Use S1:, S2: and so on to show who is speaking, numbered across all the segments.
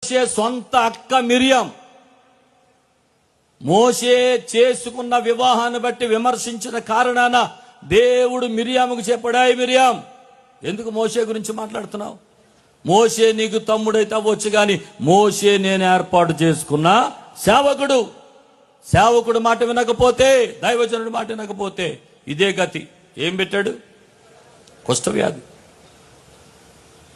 S1: మోషే సొంత అక్క మిరియం మోషే చేసుకున్న వివాహాన్ని బట్టి విమర్శించిన కారణాన దేవుడు మిరియాముకు చెప్పాడు, మిరియాం ఎందుకు మోషే గురించి మాట్లాడుతున్నావు? మోషే నీకు తమ్ముడైతే అవ్వచ్చు, కానీ మోషే నేను ఏర్పాటు చేసుకున్న సేవకుడు. సేవకుడు మాట వినకపోతే, దైవజనుడు మాట వినకపోతే ఇదే గతి. ఏం పెట్టాడు? కుష్ఠవ్యాధి.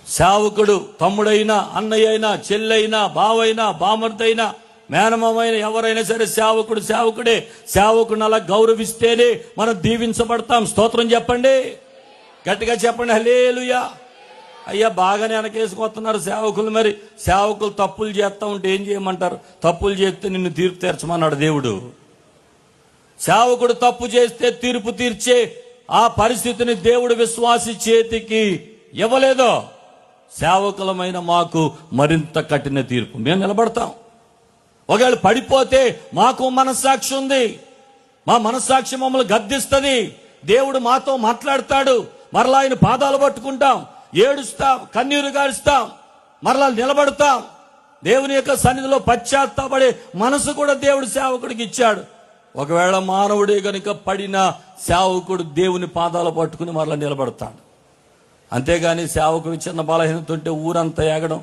S1: సేవకుడు తమ్ముడైనా, అన్నయ్య అయినా, చెల్లైనా, బావైనా, బామర్దైనా, మేనమామైన ఎవరైనా సరే సేవకుడు సేవకుడే. సేవకుడిని అలా గౌరవిస్తేనే మనం దీవించబడతాం. స్తోత్రం చెప్పండి, గట్టిగా చెప్పండి హల్లెలూయా. అయ్యా బాగానే వెనకేసుకొస్తున్నారు సేవకులు. మరి సేవకులు తప్పులు చేస్తా ఉంటే ఏం చేయమంటారు? తప్పులు చేస్తే నిన్ను తీర్పు తీర్చమన్నాడు దేవుడు. సేవకుడు తప్పు చేస్తే తీర్పు తీర్చే ఆ పరిస్థితిని దేవుడు విశ్వాసి చేతికి ఇవ్వలేదో, సేవకులమైన మాకు మరింత కఠిన తీర్పు. మేము నిలబడతాం. ఒకవేళ పడిపోతే మాకు మనస్సాక్షి ఉంది. మా మనస్సాక్షి మమ్మల్ని గద్దిస్తుంది. దేవుడు మాతో మాట్లాడతాడు. మరలా ఆయన పాదాలు పట్టుకుంటాం, ఏడుస్తాం, కన్నీరు గారుస్తాం, మరలా నిలబడతాం. దేవుని యొక్క సన్నిధిలో పశ్చాత్తాపడే మనసు కూడా దేవుడు సేవకుడికి ఇచ్చాడు. ఒకవేళ మానవుడే గనుక పడిన సేవకుడు దేవుని పాదాలు పట్టుకుని మరలా నిలబడతాడు. అంతేగాని సేవకుడు చిన్న బలహీనత ఉంటే ఊరంతా ఏగడం,